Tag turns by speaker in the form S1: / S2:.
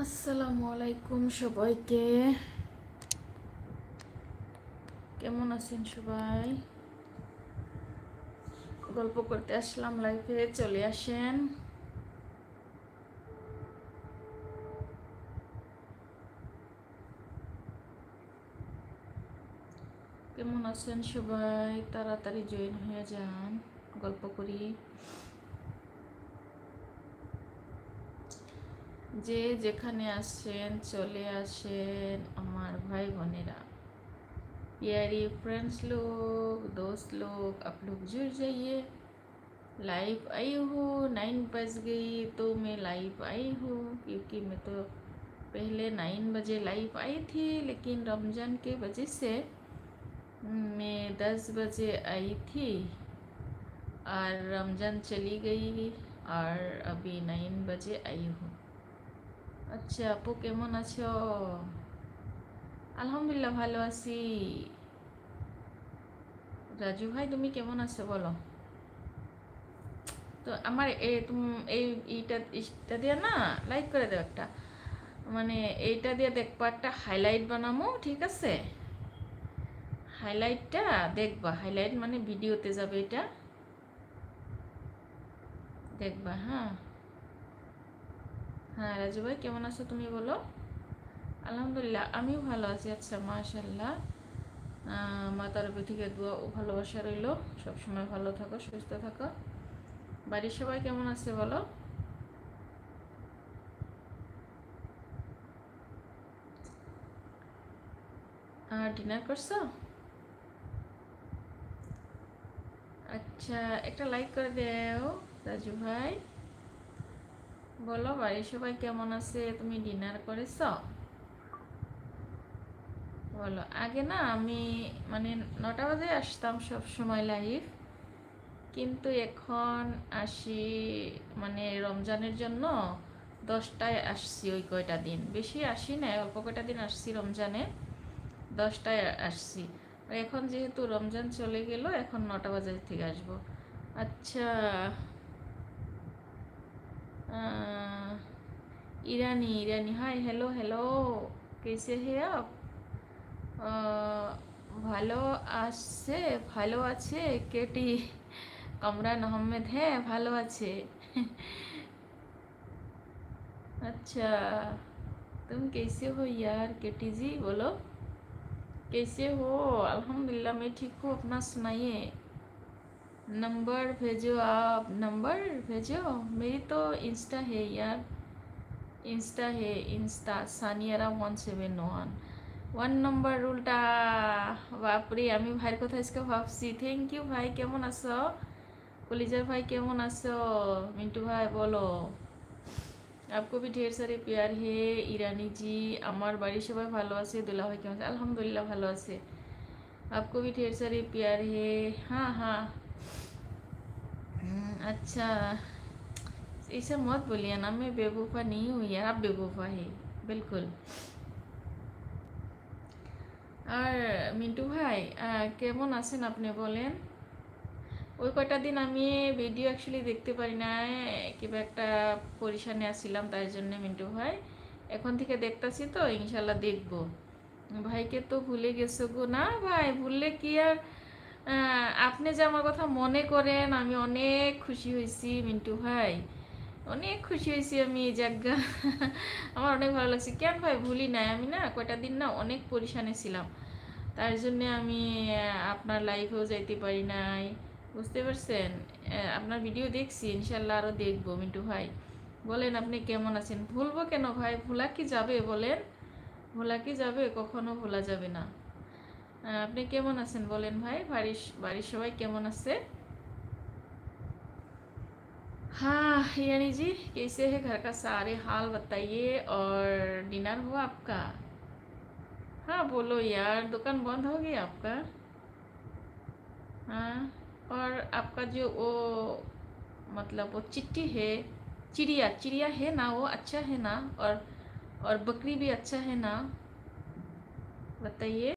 S1: আসসালামু আলাইকুম সবাইকে। কেমন আছেন সবাই? গল্প করতে আসলাম লাইফে, চলে আসেন। কেমন আছেন সবাই? তাড়াতাড়ি জয়েন হয়ে যান, গল্প করি। যে যেখানে আসছেন চলে আসেন আমার भाई बहनेरा, प्यारी फ्रेंड्स लोग, दोस्त लोग, आप लोग जुड़ जाइए। लाइव आई हूँ, 9 बज गई तो मैं लाइव आई हूँ, क्योंकि मैं तो पहले 9 बजे लाइव आई थी, लेकिन रमज़ान के वजह से मैं 10 बजे आई थी और रमज़ान चली गई और अभी 9 बजे आई हूँ। अच्छा আপু কেমন আছো? আলহামদুলিল্লাহ ভালো আছি। রাজু ভাই তুমি কেমন আছো বলো তো। আমার এইটা দিয়ে না লাইক করে দাও একটা, মানে এইটা দিয়ে দেখবা, একটা হাইলাইট বানামো, ঠিক আছে? হাইলাইটটা দেখবা, হাইলাইট মানে ভিডিওতে যাবে, এটা দেখবা। হ্যাঁ হ্যাঁ, রাজু ভাই কেমন আছো তুমি বলো। আলহামদুলিল্লাহ আমিও ভালো আছি। আচ্ছা মাশাল্লাহ, মা তরফ থেকে দোয়া ও ভালোবাসা রইল, সবসময় ভালো থাকো, সুস্থ থাকো। বাড়ির সবাই কেমন আছে বলো। ডিনার করছো? আচ্ছা একটা লাইক করে দাও রাজু ভাই। বলো বাড়ির সবাই কেমন আছে, তুমি ডিনার করেছো বলো। আগে না আমি মানে 9টা বাজে আসতাম সব সময় লাইভ, কিন্তু এখন আসি মানে রমজানের জন্য 10টায় আসছি। ওই কয়টা দিন বেশি আসি না, অল্প কয়টা দিন আসছি রমজানে, 10টায় আসছি। আর এখন যেহেতু রমজান চলে গেল, এখন 9টা বাজার থেকে আসবো। আচ্ছা ईरानी, ईरानी हाय, हेलो हेलो, कैसे हैं आप? ভালো আছে, ভালো আছে কেটি। কামরান আহমেদ, হ্যাঁ ভালো আছে। अच्छा तुम कैसे हो यार केटी जी, बोलो कैसे हो। अल्हम्दुलिल्लाह मैं ठीक हूँ, अपना सुनाइए। नंबर भेजो, आप नंबर भेजो। मेरी तो इंस्टा है यार, इंस्टा है, इंस्टा सानियारा 171 ওয়ান নম্বর উল্টা। বাপরে, আমি ভাইয়ের কথা আজকে ভাবছি। থ্যাংক ইউ ভাই, কেমন আছো? কলিজার ভাই কেমন আছো? মিন্টু ভাই বলো। आपको भी ढेर सारे प्यार है ईरानी जी। আমার বাড়ির সবাই ভালো আছে, দুলা ভাই কেমন আছে? আলহামদুলিল্লাহ ভালো আছে। आपको भी ढेर सारे प्यार है। हाँ हाँ अच्छा, ऐसा मत बोलिए ना, मैं बेवकूफ़ा नहीं हूँ यार, आप बेवकूफ़ा है बिल्कुल। আর মিন্টু ভাই কেমন আছেন আপনি বলেন। ওই কয়টা দিন আমি ভিডিও অ্যাকচুয়ালি দেখতে পারি না, কিবা একটা পরিশানে আসছিলাম, তাই জন্য মিন্টু ভাই এখন থেকে দেখতাছি তো, ইনশাল্লাহ দেখবো। ভাইকে তো ভুলে গেছো গো। না ভাই, ভুললে কি আর, আপনি যে আমার কথা মনে করেন আমি অনেক খুশি হয়েছি মিন্টু ভাই, অনেক খুশি হয়েছি আমি। জায়গা আমার অনেক ভালো লাগছে। কেন ভাই ভুলি নাই, আমি না কয়টা দিন না অনেক পরিশানে ছিলাম, তার জন্যে আমি আপনার লাইভেও যাইতে পারি নাই, বুঝতে পারছেন। আপনার ভিডিও দেখছি, ইনশাল্লাহ আরও দেখবো। মিন্টু ভাই বলেন আপনি কেমন আছেন? ভুলবো কেন ভাই, ভোলা কি যাবে বলেন, ভোলা কি যাবে? কখনো ভোলা যাবে না। আপনি কেমন আছেন বলেন ভাই, বাড়ির সবাই কেমন আছে? हाँ यानी जी, कैसे है, घर का सारे हाल बताइए। और डिनर हुआ आपका? हाँ बोलो यार, दुकान बंद हो गया आपका? हाँ, और आपका जो वो मतलब वो चिट्टी है, चिड़िया चिड़िया है ना, वो अच्छा है ना? और बकरी भी अच्छा है ना, बताइए।